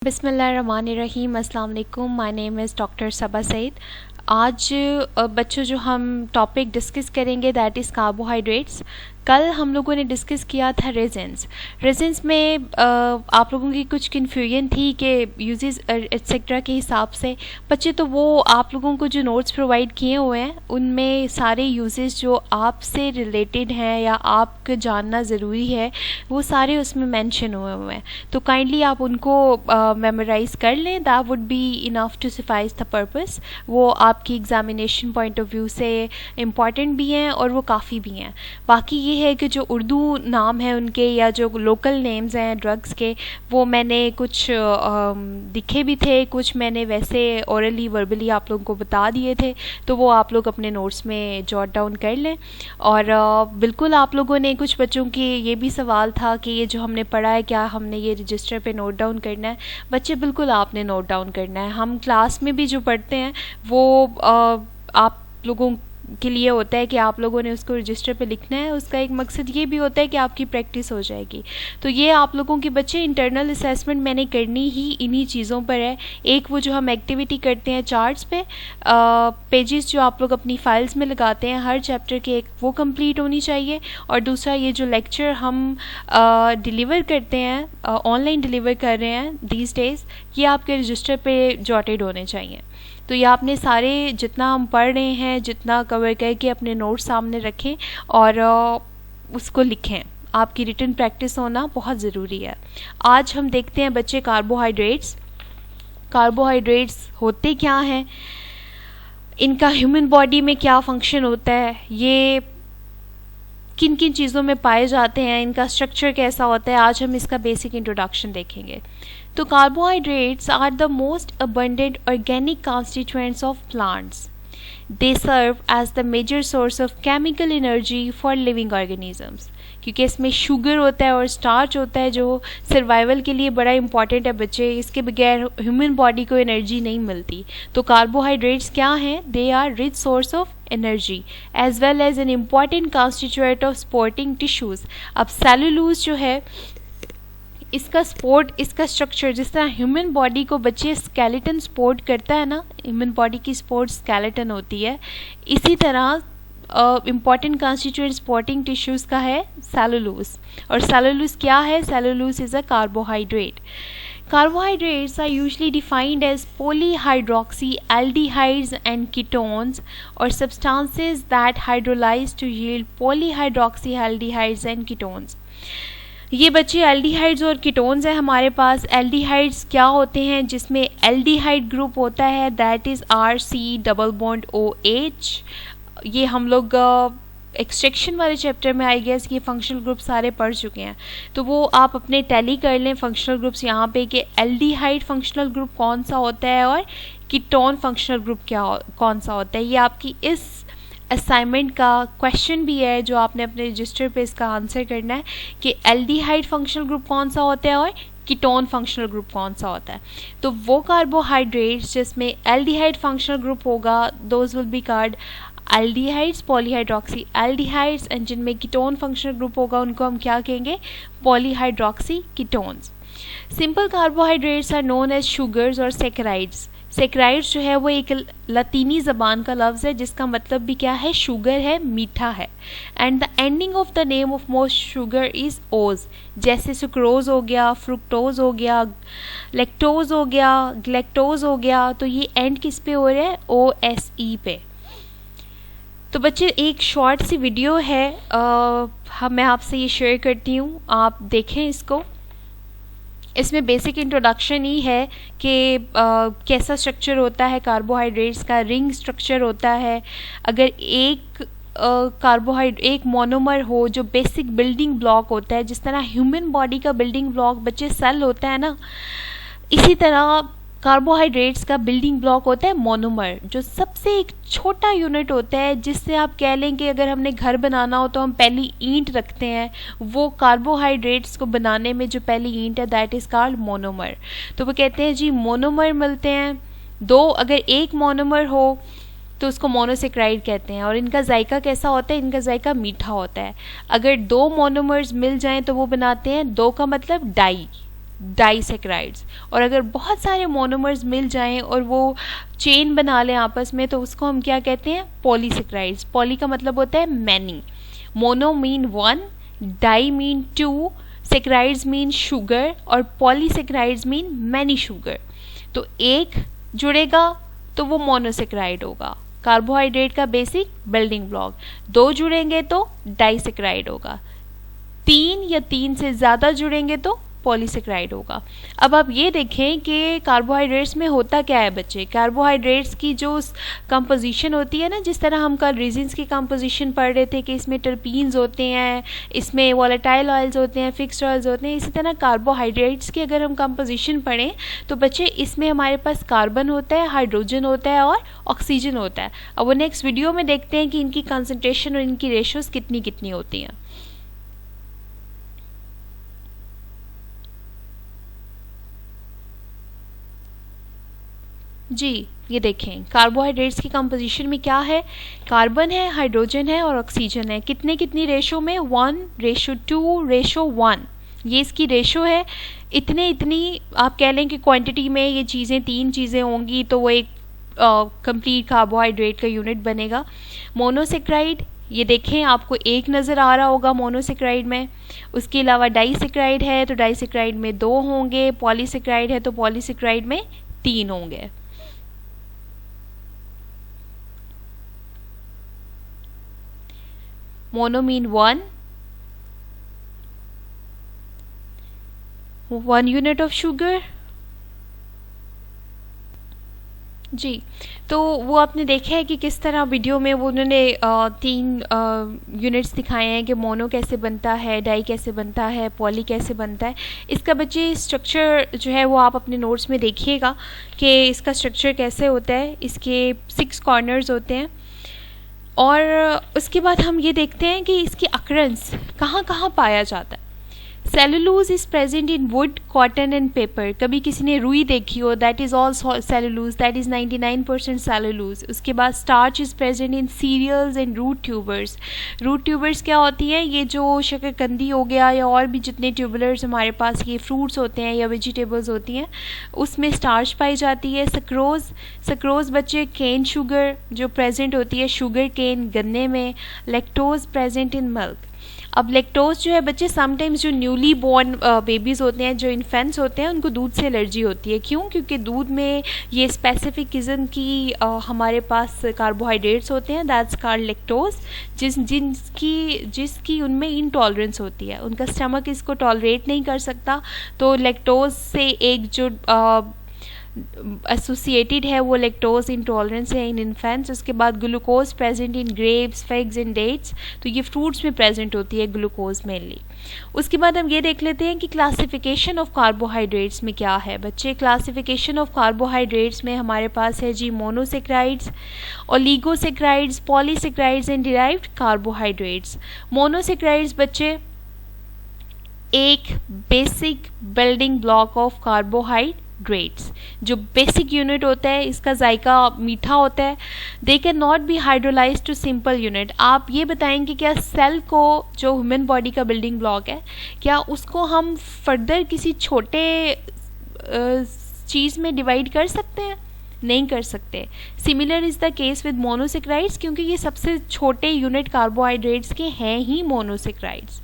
बिस्मिल्लाहिर्रहमानिर्रहीम। अस्सलाम वालेकुम। माय नेम इज़ डॉक्टर सबा सईद। आज बच्चों जो हम टॉपिक डिस्कस करेंगे दैट इज़ कार्बोहाइड्रेट्स। कल हम लोगों ने डिस्कस किया था रेजेंस। रेजेंस में आप लोगों की कुछ कन्फ्यूजन थी कि यूजेस एट्सेट्रा के हिसाब से बच्चे, तो वो आप लोगों को जो नोट्स प्रोवाइड किए हुए हैं उनमें सारे यूजेस जो आपसे रिलेटेड हैं या आपको जानना ज़रूरी है वो सारे उसमें मेंशन हुए हैं। तो काइंडली आप उनको मेमोराइज़ कर लें। That would be enough to suffice the purpose. वो आपकी एग्जामिनेशन पॉइंट ऑफ व्यू से इम्पॉर्टेंट भी हैं और वो काफ़ी भी हैं। बाकी ये है कि जो उर्दू नाम है उनके या जो लोकल नेम्स हैं ड्रग्स के, वो मैंने कुछ दिखे भी थे, कुछ मैंने वैसे ओरली वर्बली आप लोगों को बता दिए थे, तो वो आप लोग अपने नोट्स में जॉट डाउन कर लें। और बिल्कुल आप लोगों ने, कुछ बच्चों की ये भी सवाल था कि ये जो हमने पढ़ा है क्या हमने ये रजिस्टर पे नोट डाउन करना है। बच्चे बिल्कुल आपने नोट डाउन करना है। हम क्लास में भी जो पढ़ते हैं वो आप लोगों के लिए होता है कि आप लोगों ने उसको रजिस्टर पे लिखना है। उसका एक मकसद ये भी होता है कि आपकी प्रैक्टिस हो जाएगी। तो ये आप लोगों के बच्चे इंटरनल असेसमेंट मैंने करनी ही इन्हीं चीज़ों पर है। एक वो जो हम एक्टिविटी करते हैं चार्ट्स पे, पेजेस जो आप लोग अपनी फाइल्स में लगाते हैं हर चैप्टर के, एक वो कंप्लीट होनी चाहिए। और दूसरा ये जो लेक्चर हम डिलीवर करते हैं, ऑनलाइन डिलीवर कर रहे हैं दीज डेज, ये आपके रजिस्टर पे जॉटेड होने चाहिए। तो ये आपने सारे जितना हम पढ़ रहे हैं, जितना कवर करके अपने नोट्स सामने रखें और उसको लिखें। आपकी रिटन प्रैक्टिस होना बहुत ज़रूरी है। आज हम देखते हैं बच्चे कार्बोहाइड्रेट्स। कार्बोहाइड्रेट्स होते क्या हैं, इनका ह्यूमन बॉडी में क्या फंक्शन होता है, ये किन किन चीज़ों में पाए जाते हैं, इनका स्ट्रक्चर कैसा होता है, आज हम इसका बेसिक इंट्रोडक्शन देखेंगे। तो carbohydrates are the most abundant organic constituents of plants. They serve as the major source of chemical energy for living organisms. क्योंकि इसमें शुगर होता है और स्टार्च होता है जो सर्वाइवल के लिए बड़ा इंपॉर्टेंट है बच्चे। इसके बगैर ह्यूमन बॉडी को एनर्जी नहीं मिलती। तो कार्बोहाइड्रेट्स क्या हैं? They are rich source of energy as well as an important constituent of supporting tissues. अब सेलुलोज जो है, इसका स्ट्रक्चर जिस तरह ह्यूमन बॉडी को बच्चे स्केलेटन सपोर्ट करता है ना, ह्यूमन बॉडी की सपोर्ट स्केलेटन होती है, इसी तरह इम्पॉर्टेंट कॉन्स्टिट्यूएंट सपोर्टिंग टिश्यूज का है सेलुलोज। और सेलुलोज क्या है? Cellulose is a carbohydrate. Carbohydrates are usually defined as polyhydroxy aldehydes and ketones or substances that hydrolyze to yield polyhydroxy aldehydes and ketones. ये बच्चे एल्डिहाइड्स और कीटोन्स हैं हमारे पास। एल्डिहाइड्स क्या होते हैं? जिसमें एल्डिहाइड ग्रुप होता है दैट इज़ RC+OH। ये हम लोग एक्सट्रैक्शन वाले चैप्टर में आई गेस ये फंक्शनल ग्रुप सारे पढ़ चुके हैं, तो वो आप अपने टैली कर लें फंक्शनल ग्रुप्स यहाँ पे कि एल्डिहाइड फंक्शनल ग्रुप कौन सा होता है और कीटोन फंक्शनल ग्रुप कौन सा होता है। ये आपकी इस असाइनमेंट का क्वेश्चन भी है जो आपने अपने रजिस्टर पे इसका आंसर करना है कि एल्डिहाइड फंक्शनल ग्रुप कौन सा होता है और कीटोन फंक्शनल ग्रुप कौन सा होता है। तो वो कार्बोहाइड्रेट्स जिसमें एल्डिहाइड फंक्शनल ग्रुप होगा those will be called aldehydes, polyhydroxy aldehydes, and जिनमें कीटोन फंक्शनल ग्रुप होगा उनको हम क्या कहेंगे? Polyhydroxy ketones. Simple carbohydrates are known as sugars और सेकेराइड्स। सेकेराइड्स जो है वो एक लतीनी ज़बान का लफ्ज़ है जिसका मतलब भी क्या है? शुगर है, मीठा है। And the ending of the name of most sugar is ओज। जैसे सुक्रोज हो गया, फ्रुक्टोज हो गया, लेक्टोज हो गया, ग्लेक्टोज हो गया, तो ये एंड किस पे हो रहा है? OSE पे। तो बच्चे एक शॉर्ट सी वीडियो है, मैं आपसे ये शेयर करती हूँ, आप देखें इसको। इसमें बेसिक इंट्रोडक्शन ही है कि कैसा स्ट्रक्चर होता है कार्बोहाइड्रेट्स का। रिंग स्ट्रक्चर होता है। अगर एक एक मोनोमर हो जो बेसिक बिल्डिंग ब्लॉक होता है, जिस तरह ह्यूमन बॉडी का बिल्डिंग ब्लॉक बच्चे सेल होता है ना, इसी तरह कार्बोहाइड्रेट्स का बिल्डिंग ब्लॉक होता है मोनोमर, जो सबसे एक छोटा यूनिट होता है जिससे आप कह लें कि अगर हमने घर बनाना हो तो हम पहली ईंट रखते हैं। वो कार्बोहाइड्रेट्स को बनाने में जो पहली ईंट है दैट इज़ कॉल्ड मोनोमर। तो वो कहते हैं जी मोनोमर मिलते हैं दो, अगर एक मोनोमर हो तो उसको मोनोसेक्राइड कहते हैं। और इनका जायका कैसा होता है? इनका जायका मीठा होता है। अगर दो मोनोमर्स मिल जाएं तो वो बनाते हैं, दो का मतलब डाई, डाइसेक्राइड्स। और अगर बहुत सारे मोनोमर्स मिल जाएं और वो चेन बना लें आपस में तो उसको हम क्या कहते हैं, पॉलीसेक्राइड्स। पॉली का मतलब होता है many, mono mean one, di mean two, saccharides mean sugar और पॉलीसेक्राइड्स मीन मैनी शुगर। तो एक जुड़ेगा तो वो मोनोसेक्राइड होगा, कार्बोहाइड्रेट का बेसिक बिल्डिंग ब्लॉक। दो जुड़ेंगे तो डाइसेक्राइड होगा, तीन या तीन से ज़्यादा जुड़ेंगे तो पॉलीसेक्राइड होगा। अब आप ये देखें कि कार्बोहाइड्रेट्स में होता क्या है बच्चे। कार्बोहाइड्रेट्स की जो कंपोजिशन होती है ना, जिस तरह हम कल रेजिन्स की कंपोजिशन पढ़ रहे थे कि इसमें टर्पीन्स होते हैं, इसमें वोलेटाइल ऑयल्स होते हैं, फिक्स्ड ऑयल्स होते हैं, इसी तरह कार्बोहाइड्रेट्स की अगर हम कंपोजिशन पढ़ें तो बच्चे इसमें हमारे पास कार्बन होता है, हाइड्रोजन होता है और ऑक्सीजन होता है। अब वो नेक्स्ट वीडियो में देखते हैं कि इनकी कंसंट्रेशन और इनकी रेशियोज कितनी कितनी होती हैं। जी ये देखें कार्बोहाइड्रेट्स की कंपोजिशन में क्या है, कार्बन है, हाइड्रोजन है और ऑक्सीजन है। कितने कितनी रेशो में, 1:2:1, ये इसकी रेशो है। इतने इतनी आप कह लें कि क्वांटिटी में ये चीज़ें, तीन चीज़ें होंगी तो वो एक कंप्लीट कार्बोहाइड्रेट का यूनिट बनेगा। मोनोसेक्राइड, ये देखें आपको एक नज़र आ रहा होगा मोनोसेक्राइड में। उसके अलावा डाइसेक्राइड है तो डाइसेक्राइड में 2 होंगे, पॉलीसेक्राइड है तो पॉलीसेक्राइड में 3 होंगे। Mono mean 1 unit of sugar. जी तो वो आपने देखा है कि किस तरह वीडियो में वो उन्होंने 3 यूनिट्स दिखाए हैं कि मोनो कैसे बनता है, डाई कैसे बनता है, पॉली कैसे बनता है। इसका बच्चे स्ट्रक्चर जो है वो आप अपने नोट्स में देखिएगा कि इसका स्ट्रक्चर कैसे होता है। इसके 6 कॉर्नर्स होते हैं और उसके बाद हम ये देखते हैं कि इसकी अकरेंस कहाँ कहाँ पाया जाता है। Cellulose is present in wood, cotton and paper. कभी किसी ने रुई देखी हो, that is all cellulose, that is 99% cellulose. उसके बाद starch is present in cereals and root tubers. Root tubers क्या होती हैं, ये जो शकरकंदी हो गया या और भी जितने ट्यूबुलर्स हमारे पास ये फ्रूट्स होते हैं या वेजिटेबल्स होती हैं उसमें स्टार्च पाई जाती है। सक्रोज बच्चे केन शुगर जो प्रेजेंट होती है शुगर केन गन्ने में। Lactose present in milk. अब लैक्टोज जो है बच्चे समटाइम्स जो न्यूली बॉर्न बेबीज़ होते हैं, जो इन्फेंट्स होते हैं, उनको दूध से एलर्जी होती है। क्यों? क्योंकि दूध में ये स्पेसिफिक किस्म की हमारे पास कार्बोहाइड्रेट्स होते हैं, दैट्स कॉल्ड लैक्टोज, जिसकी उनमें इनटॉलरेंस होती है। उनका स्टमक इसको टॉलरेट नहीं कर सकता, तो लैक्टोज से एक जो एसोसिएटेड है वो लैक्टोज इंटॉलरेंस है इन इन्फेंट्स। उसके बाद glucose present in grapes, figs and dates, तो ये फ्रूट्स में प्रेजेंट होती है ग्लूकोज मेनली। उसके बाद हम ये देख लेते हैं कि क्लासिफिकेशन ऑफ कार्बोहाइड्रेट्स में क्या है बच्चे। क्लासिफिकेशन ऑफ कार्बोहाइड्रेट्स में हमारे पास है जी monosaccharides, oligosaccharides, polysaccharides and derived carbohydrates. Monosaccharides बच्चे एक basic building block of carbohydrates, जो बेसिक यूनिट होता है, इसका जायका मीठा होता है। They can not be hydrolyse to simple unit. आप ये बताएंगे क्या सेल को, जो ह्यूमन बॉडी का बिल्डिंग ब्लॉक है, क्या उसको हम फर्दर किसी छोटे चीज़ में डिवाइड कर सकते हैं? नहीं कर सकते। Similar is the case with monosaccharides, क्योंकि ये सबसे छोटे यूनिट कार्बोहाइड्रेट्स के हैं ही मोनोसेक्राइड्स।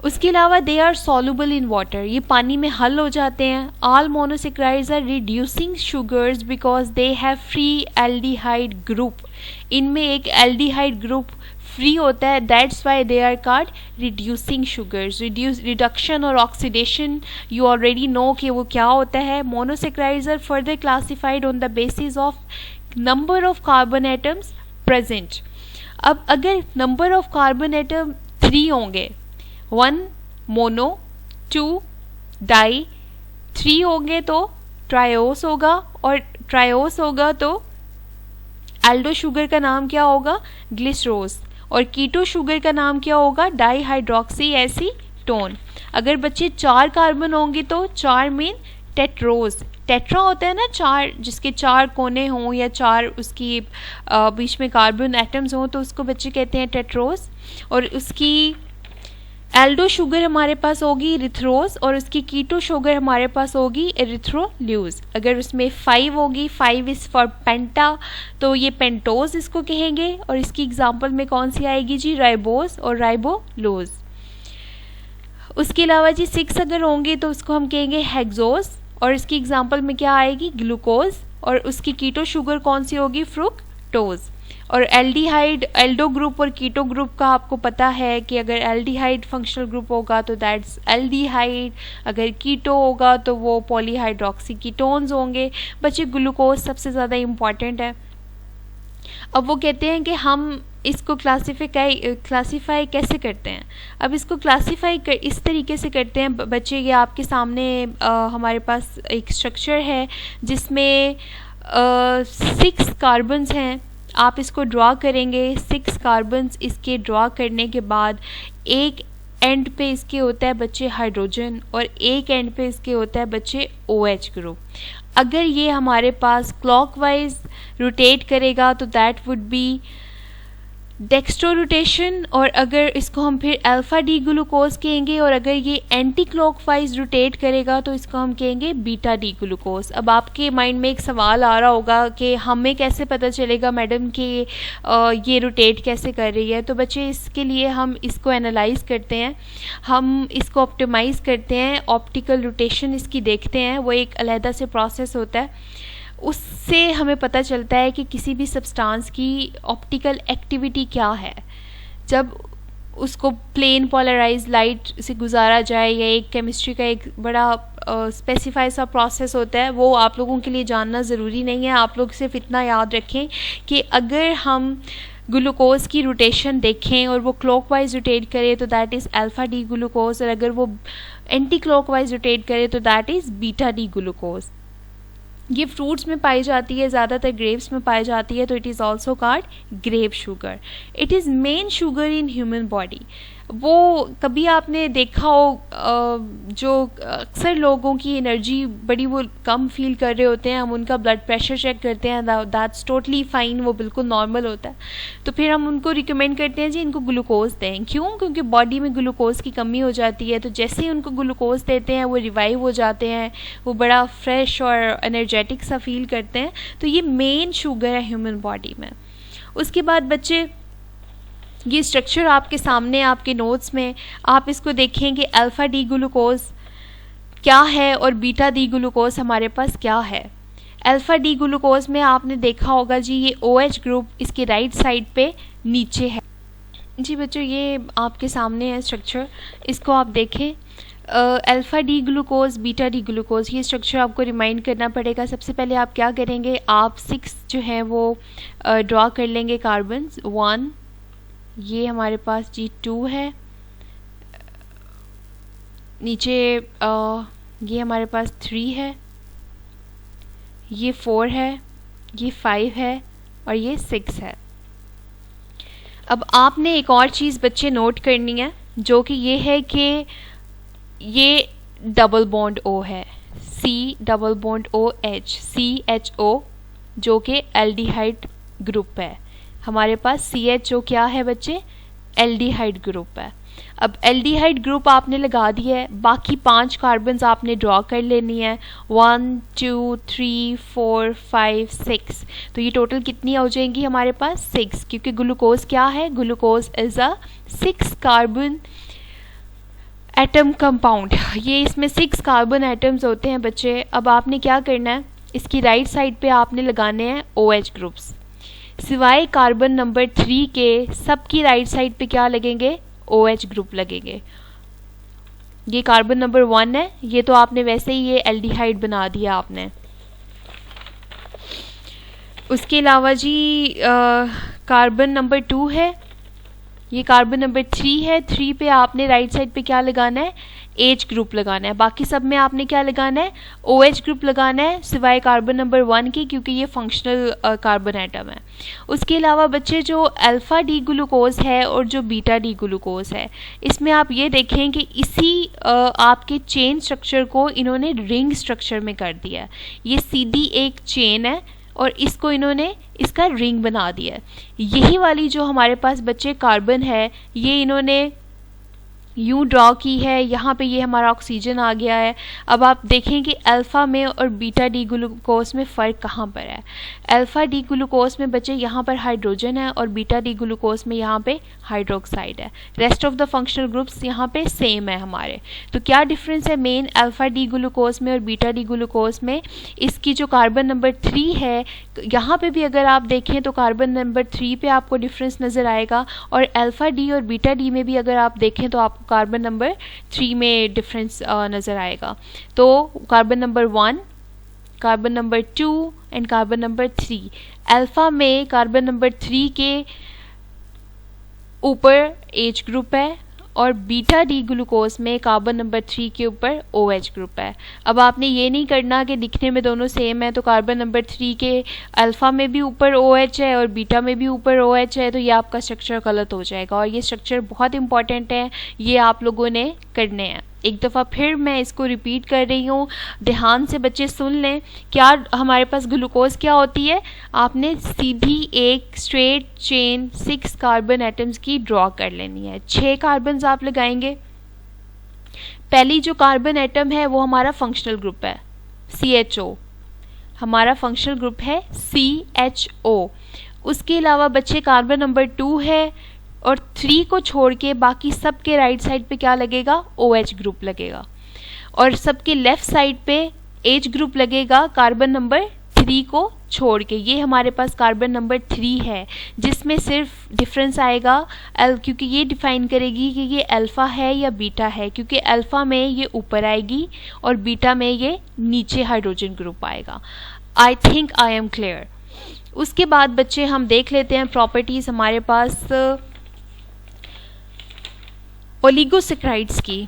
उसके अलावा they are soluble in water, ये पानी में हल हो जाते हैं। All monosaccharides are reducing sugars because they have free aldehyde group. इनमें एक एल्डिहाइड ग्रुप फ्री होता है, that's why they are called reducing sugars. Reduction और ऑक्सीडेशन यू ऑलरेडी नो कि वो क्या होता है। Monosaccharides are further classified on the basis of number of carbon atoms present. अब अगर नंबर ऑफ कार्बन एटम 3 होंगे, 1 मोनो, 2 डाई, 3 होंगे तो ट्रायोस होगा, और ट्रायोस होगा तो एल्डो शुगर का नाम क्या होगा? ग्लिसरोस। और कीटो शुगर का नाम क्या होगा? Dihydroxy acetone. अगर बच्चे 4 कार्बन होंगे तो 4 मीन टेट्रोज। टेट्रा होता है ना 4, जिसके 4 कोने हों या 4 उसकी बीच में कार्बन एटम्स हों, तो उसको बच्चे कहते हैं टेट्रोज। और उसकी एल्डो शुगर हमारे पास होगी इरिथ्रोज और उसकी कीटो शुगर हमारे पास होगी इरिथ्रोल्यूज। अगर उसमें 5 होगी, 5 इज़ फॉर पेंटा, तो ये पेंटोज इसको कहेंगे। और इसकी एग्जांपल में कौन सी आएगी जी, राइबोज और राइबोलोज। उसके अलावा जी 6 अगर होंगे तो उसको हम कहेंगे हेक्सोज और इसकी एग्जांपल में क्या आएगी, ग्लूकोज। और उसकी कीटो शुगर कौन सी होगी, फ्रुक्टोज। और एल्डिहाइड, एल्डो ग्रुप और कीटो ग्रुप का आपको पता है कि अगर एल्डिहाइड फंक्शनल ग्रुप होगा तो दैट्स एल्डिहाइड, अगर कीटो होगा तो वो पॉलीहाइड्रोक्सी कीटोन्स होंगे। बच्चे ग्लूकोज सबसे ज़्यादा इम्पॉर्टेंट है। अब वो कहते हैं कि हम इसको क्लासीफाई कैसे करते हैं। अब इसको क्लासीफाई इस तरीके से करते हैं बच्चे, ये आपके सामने हमारे पास एक स्ट्रक्चर है जिसमें 6 कार्बन्स हैं। आप इसको ड्रॉ करेंगे, 6 कार्बन्स इसके ड्रॉ करने के बाद एक एंड पे इसके होता है बच्चे हाइड्रोजन और एक एंड पे इसके होता है बच्चे OH ग्रुप। अगर ये हमारे पास क्लॉकवाइज रोटेट करेगा तो that would B dextro rotation, और अगर इसको हम फिर अल्फा डी ग्लूकोज कहेंगे, और अगर ये एंटी क्लॉकवाइज रोटेट करेगा तो इसको हम कहेंगे बीटा डी ग्लूकोज। अब आपके माइंड में एक सवाल आ रहा होगा कि हमें कैसे पता चलेगा मैडम कि ये रोटेट कैसे कर रही है। तो बच्चे इसके लिए हम इसको एनालाइज करते हैं, हम इसको ऑप्टिमाइज़ करते हैं, ऑप्टिकल रोटेशन इसकी देखते हैं, वो एक अलहदा से प्रोसेस होता है। उससे हमें पता चलता है कि किसी भी सब्सटेंस की ऑप्टिकल एक्टिविटी क्या है। जब उसको प्लेन पोलराइज लाइट से गुजारा जाए, या एक केमिस्ट्री का एक बड़ा स्पेसिफाई सा प्रोसेस होता है, वो आप लोगों के लिए जानना ज़रूरी नहीं है। आप लोग सिर्फ इतना याद रखें कि अगर हम ग्लूकोज की रोटेशन देखें और वो क्लॉकवाइज रोटेट करे तो that is alpha D glucose, और अगर वो एंटी क्लॉकवाइज रोटेट करे तो that is beta D glucose. ये फ्रूट्स में पाई जाती है, ज़्यादातर ग्रेप्स में पाई जाती है, तो it is also called grape sugar. It is main sugar in human body. वो कभी आपने देखा हो जो अक्सर लोगों की एनर्जी बड़ी वो कम फील कर रहे होते हैं, हम उनका ब्लड प्रेशर चेक करते हैं, दैट्स टोटली फाइन, वो बिल्कुल नॉर्मल होता है। तो फिर हम उनको रिकमेंड करते हैं जी इनको ग्लूकोज दें। क्यों? क्योंकि बॉडी में ग्लूकोज की कमी हो जाती है। तो जैसे ही उनको ग्लूकोज देते हैं वो रिवाइव हो जाते हैं, वो बड़ा फ्रेश और एनर्जेटिक सा फील करते हैं। तो ये मेन शुगर है ह्यूमन बॉडी में। उसके बाद बच्चे ये स्ट्रक्चर आपके सामने, आपके नोट्स में आप इसको देखें कि अल्फ़ा डी ग्लूकोज क्या है और बीटा डी ग्लूकोज हमारे पास क्या है। अल्फ़ा डी ग्लूकोज में आपने देखा होगा जी ये OH ग्रुप इसके राइट साइड पे नीचे है। जी बच्चों ये आपके सामने है स्ट्रक्चर, इसको आप देखें। Alpha D glucose, beta D glucose, ये स्ट्रक्चर आपको रिमाइंड करना पड़ेगा। सबसे पहले आप क्या करेंगे, आप 6 जो हैं वो ड्रॉ कर लेंगे कार्बन्स। 1, ये हमारे पास जी 2 है, नीचे ये हमारे पास 3 है, ये 4 है, ये 5 है और ये 6 है। अब आपने एक और चीज़ बच्चे नोट करनी है, जो कि ये है कि ये डबल बॉन्ड O है, C double bond OH, CHO, जो कि एल्डिहाइड ग्रुप है। हमारे पास CHO क्या है बच्चे, एल्डिहाइड ग्रुप है। अब एल्डिहाइड ग्रुप आपने लगा दिया है, बाकी 5 कार्बन्स आपने ड्रॉ कर लेनी है। 1 2 3 4 5 6, तो ये टोटल कितनी हो जाएंगी हमारे पास 6, क्योंकि ग्लूकोज क्या है, glucose is a 6 carbon atom compound. ये इसमें 6 कार्बन एटम्स होते हैं बच्चे। अब आपने क्या करना है, इसकी राइट साइड पे आपने लगाने हैं OH ग्रुप्स, सिवाय कार्बन नंबर 3 के सबकी राइट साइड पे क्या लगेंगे, OH ग्रुप लगेंगे। ये कार्बन नंबर 1 है, ये तो आपने वैसे ही ये एल्डिहाइड बना दिया आपने। उसके अलावा जी कार्बन नंबर 2 है, ये कार्बन नंबर 3 है, 3 पे आपने राइट साइड पे क्या लगाना है, H ग्रुप लगाना है। बाकी सब में आपने क्या लगाना है, OH ग्रुप लगाना है, सिवाय कार्बन नंबर 1 की, क्योंकि ये फंक्शनल कार्बन एटम है। उसके अलावा बच्चे जो अल्फ़ा डी ग्लूकोज है और जो बीटा डी ग्लूकोज है, इसमें आप ये देखें कि इसी आपके चेन स्ट्रक्चर को इन्होंने रिंग स्ट्रक्चर में कर दिया है। ये सीधी एक चेन है और इसको इन्होंने इसका रिंग बना दिया है। यही वाली जो हमारे पास बच्चे कार्बन है, ये इन्होंने यूँ ड्रॉ की है, यहाँ पे ये हमारा ऑक्सीजन आ गया है। अब आप देखें कि अल्फ़ा में और बीटा डी ग्लूकोज में फ़र्क कहाँ पर है। अल्फ़ा डी ग्लूकोज में बच्चे यहाँ पर हाइड्रोजन है और बीटा डी ग्लूकोज में यहाँ पे हाइड्रोक्साइड है। Rest of the functional groups यहाँ पे सेम है हमारे। तो क्या डिफरेंस है मेन अल्फ़ा डी ग्लूकोज में और बीटा डी ग्लूकोज में? इसकी जो कार्बन नंबर 3 है, यहाँ पे भी अगर आप देखें तो कार्बन नंबर 3 पे आपको डिफरेंस नज़र आएगा, और अल्फ़ा डी और बीटा डी में भी अगर आप देखें तो आपको कार्बन नंबर 3 में डिफरेंस नज़र आएगा। तो carbon number 1, carbon number 2 and carbon number 3। Alpha में कार्बन नंबर 3 के ऊपर एच ग्रुप है और बीटा डी ग्लूकोज में कार्बन नंबर 3 के ऊपर OH ग्रुप है। अब आपने ये नहीं करना कि दिखने में दोनों सेम है, तो कार्बन नंबर 3 के अल्फ़ा में भी ऊपर OH है और बीटा में भी ऊपर OH है, तो ये आपका स्ट्रक्चर गलत हो जाएगा। और ये स्ट्रक्चर बहुत इंपॉर्टेंट है, ये आप लोगों ने करने हैं। एक दफ़ा फिर मैं इसको रिपीट कर रही हूँ, ध्यान से बच्चे सुन लें। क्या हमारे पास ग्लूकोज क्या होती है? आपने सीधी एक स्ट्रेट चेन 6 कार्बन एटम्स की ड्रॉ कर लेनी है। 6 कार्बन आप लगाएंगे। पहली जो कार्बन एटम है वो हमारा फंक्शनल ग्रुप है CHO, हमारा फंक्शनल ग्रुप है CHO। उसके अलावा बच्चे कार्बन नंबर 2 है और 3 को छोड़ के बाकी सब के राइट साइड पे क्या लगेगा? OH ग्रुप लगेगा। और सबके लेफ्ट साइड पे H ग्रुप लगेगा कार्बन नंबर 3 को छोड़ के। ये हमारे पास कार्बन नंबर 3 है, जिसमें सिर्फ डिफरेंस आएगा क्योंकि ये डिफाइन करेगी कि ये अल्फ़ा है या बीटा है, क्योंकि अल्फ़ा में ये ऊपर आएगी और बीटा में ये नीचे हाइड्रोजन ग्रुप आएगा। I think I am clear. उसके बाद बच्चे हम देख लेते हैं प्रॉपर्टीज़ हमारे पास ओलिगोसेक्राइड्स की।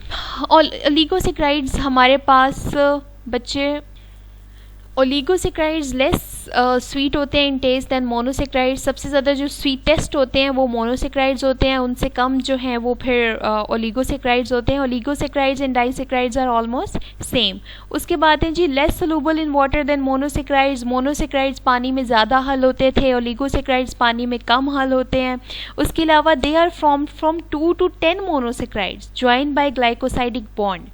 ओलिगोसेक्राइड्स हमारे पास बच्चे ओलिगोसेक्राइड्स लेस स्वीट होते हैं इन टेस्ट दैन मोनोसेक्राइड्स। सबसे ज़्यादा जो स्वीटेस्ट होते हैं वो मोनोसेक्राइड्स होते हैं, उनसे कम जो हैं वो फिर ओलिगोसेक्राइड्स होते हैं। Oligosaccharides and disaccharides are almost same. उसके बाद है जी less soluble in water than monosaccharides. Monosaccharides पानी में ज़्यादा हल होते थे, ओलिगोसेक्राइड्स पानी में कम हल होते हैं। उसके अलावा they are from 2 to 10 monosaccharides join by glycosidic bond.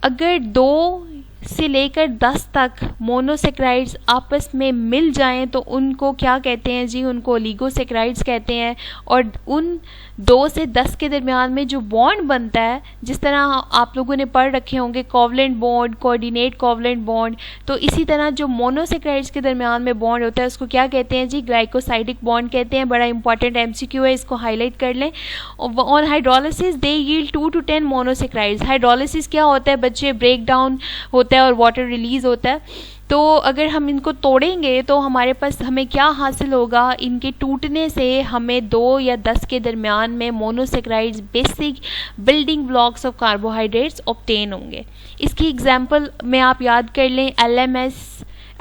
अगर 2 से लेकर 10 तक मोनोसेक्राइड्स आपस में मिल जाएं तो उनको क्या कहते हैं जी? उनको ओलिगोसेक्राइड्स कहते हैं। और उन 2 से 10 के दरमियान में जो बॉन्ड बनता है, जिस तरह आप लोगों ने पढ़ रखे होंगे covalent bond, coordinate covalent bond, तो इसी तरह जो मोनोसेक्राइड्स के दरमियान में बॉन्ड होता है उसको क्या कहते हैं जी? ग्लाइकोसाइडिक बॉन्ड कहते हैं। बड़ा इंपॉर्टेंट MCQ है, इसको हाईलाइट कर लें। On hydrolysis they yield 2 to 10 monosaccharides. Hydrolysis क्या होता है बच्चे? ब्रेक डाउन होता है और वाटर रिलीज होता है। तो अगर हम इनको तोड़ेंगे तो हमारे पास हमें क्या हासिल होगा? इनके टूटने से हमें 2 या 10 के दरमियान में monosaccharides basic building blocks of carbohydrates obtain होंगे। इसकी एग्जांपल में आप याद कर लें LMS,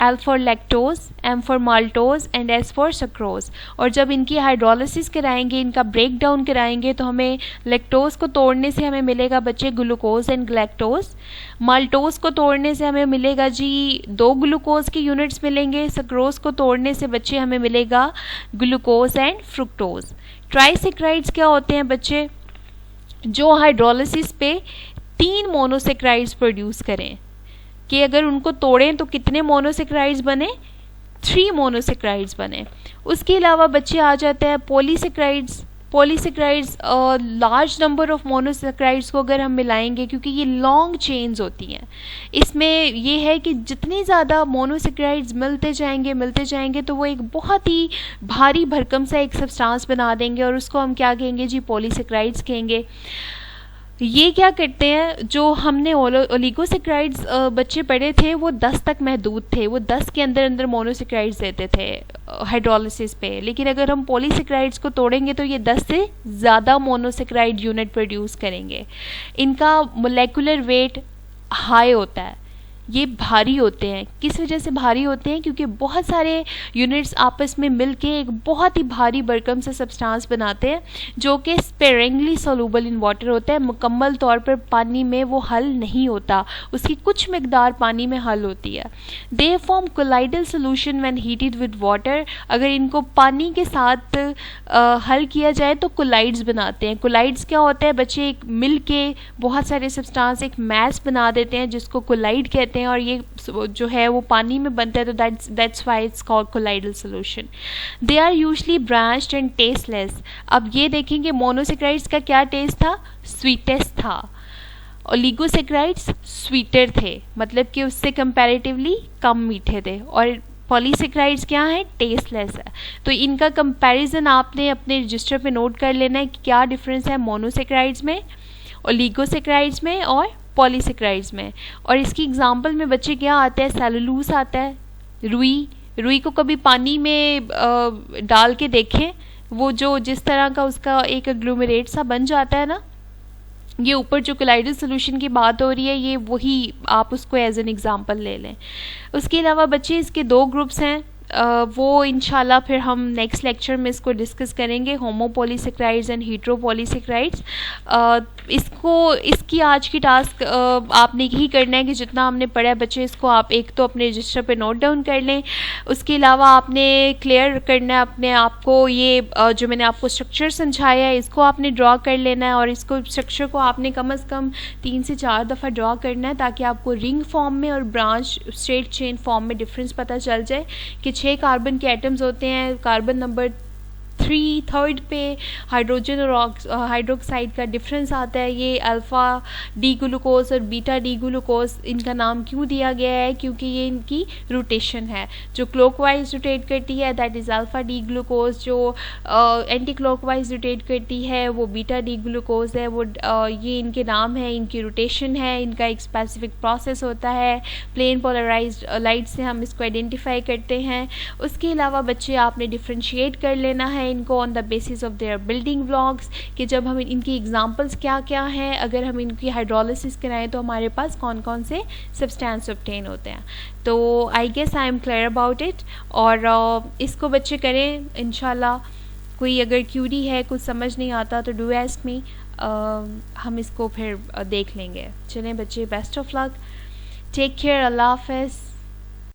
L for lactose, M for maltose and S for sucrose. और जब इनकी हाइड्रोलिसिस कराएंगे, इनका ब्रेक डाउन कराएंगे, तो हमें लैक्टोज को तोड़ने से हमें मिलेगा बच्चे ग्लूकोज एंड ग्लैक्टोज। माल्टोज को तोड़ने से हमें मिलेगा जी 2 ग्लूकोज के यूनिट्स मिलेंगे। सक्रोज को तोड़ने से बच्चे हमें मिलेगा ग्लूकोज एंड फ्रुक्टोज। ट्राइसेक्राइड्स क्या होते हैं बच्चे? जो हाइड्रोलिसिस पे 3 मोनोसेक्राइड्स प्रोड्यूस करें, कि अगर उनको तोड़ें तो कितने मोनोसेक्राइड्स बने? 3 मोनोसेक्राइड्स बने। उसके अलावा बच्चे आ जाते हैं polysaccharides. Polysaccharides large number of monosaccharides को अगर हम मिलाएंगे, क्योंकि ये लॉन्ग चेन्स होती हैं, इसमें ये है कि जितनी ज़्यादा मोनोसेक्राइड्स मिलते जाएंगे तो वो एक बहुत ही भारी भरकम सा एक सब्सटेंस बना देंगे और उसको हम क्या कहेंगे जी? पॉलीसेक्राइड्स कहेंगे। ये क्या करते हैं? जो हमने ओलिगोसेक्राइड्स बच्चे पढ़े थे वो 10 तक महदूद थे, वो 10 के अंदर मोनोसेक्राइड्स देते थे हाइड्रोलिसिस पे। लेकिन अगर हम पॉलीसेक्राइड्स को तोड़ेंगे तो ये 10 से ज़्यादा मोनोसेक्राइड यूनिट प्रोड्यूस करेंगे। इनका मोलेकुलर वेट हाई होता है, ये भारी होते हैं। किस वजह से भारी होते हैं? क्योंकि बहुत सारे यूनिट्स आपस में मिलके एक बहुत ही भारी भरकम सा सब्सटेंस बनाते हैं जो कि स्पेरिंगली सोलूबल इन वाटर होता है, मुकम्मल तौर पर पानी में वो हल नहीं होता, उसकी कुछ मिकदार पानी में हल होती है। They form colloidal solution when heated with water. अगर इनको पानी के साथ हल किया जाए तो कोलाइड्स बनाते हैं। कोलाइड्स क्या होता है बच्चे? एक मिल के बहुत सारे सब्सटेंस एक मैस बना देते हैं जिसको कोलाइड कहते हैं, और ये जो है वो पानी में बनता है, तो that's why it's called colloidal solution. They are usually branched and tasteless. अब ये देखेंगे मोनोसेक्राइड्स का क्या टेस्ट था? स्वीटेस्ट था। ओलिगोसेक्राइड्स स्वीटर थे, मतलब कि उससे कंपैरेटिवली कम मीठे थे, और पॉलीसेक्राइड्स क्या है? टेस्टलेस है। तो इनका कंपैरिजन आपने अपने रजिस्टर पे नोट कर लेना है कि क्या डिफरेंस है मोनोसेक्राइड्स में, ओलिगोसेक्राइड्स में और पॉलीसेक्राइड्स में। और इसकी एग्जांपल में बच्चे क्या आता है? सेलुलोज आता है, रुई को कभी पानी में डाल के देखें, वो जो जिस तरह का उसका एक एग्लोमेरेट सा बन जाता है ना, ये ऊपर जो कोलाइडल सोल्यूशन की बात हो रही है, ये वही आप उसको एज एन एग्जांपल ले लें। उसके अलावा बच्चे इसके दो ग्रुप्स हैं, वो इंशाल्लाह फिर हम नेक्स्ट लेक्चर में इसको डिस्कस करेंगे, होमोपॉलीसेक्राइड्स एंड हीट्रोपॉलीसेक्राइड्स। इसकी आज की टास्क आपने यही करना है कि जितना हमने पढ़ा है बच्चे, इसको आप एक तो अपने रजिस्टर पे नोट डाउन कर लें। उसके अलावा आपने क्लियर करना है अपने आप को, ये जो मैंने आपको स्ट्रक्चर समझाया है इसको आपने ड्रा कर लेना है, और इसको स्ट्रक्चर को आपने कम से कम 3 से 4 दफ़ा ड्रा करना है ताकि आपको रिंग फॉर्म में और ब्रांच स्ट्रेट चेन फॉर्म में डिफरेंस पता चल जाए कि 6 कार्बन के एटम्स होते हैं, कार्बन नंबर 3 पे हाइड्रोजन और हाइड्रोक्साइड का डिफरेंस आता है। ये अल्फ़ा डी ग्लूकोज और बीटा डी ग्लूकोज, इनका नाम क्यों दिया गया है? क्योंकि ये इनकी रोटेशन है। जो क्लॉकवाइज रोटेट करती है that is alpha D glucose, जो एंटी क्लॉकवाइज रोटेट करती है वो बीटा डी ग्लूकोज है। वो ये इनके नाम है, इनकी रोटेशन है, इनका एक स्पेसिफिक प्रोसेस होता है। प्लेन पोलराइज्ड लाइट से हम इसको आइडेंटिफाई करते हैं। उसके अलावा बच्चे आपने डिफ्रेंशिएट कर लेना है इनको on the basis of their building blocks, कि जब हम इनकी एग्जांपल्स क्या क्या हैं, अगर हम इनकी हाइड्रोलिसिस कराएं तो हमारे पास कौन कौन से सब्सटेंस ऑब्टेन होते हैं। तो I guess I am clear about it, और इसको बच्चे करें इंशाल्लाह। कोई अगर क्यूरी है, कुछ समझ नहीं आता तो डू आस्क मी, हम इसको फिर देख लेंगे। चलें बच्चे, best of luck, take care, अल्लाह हाफ़िज़।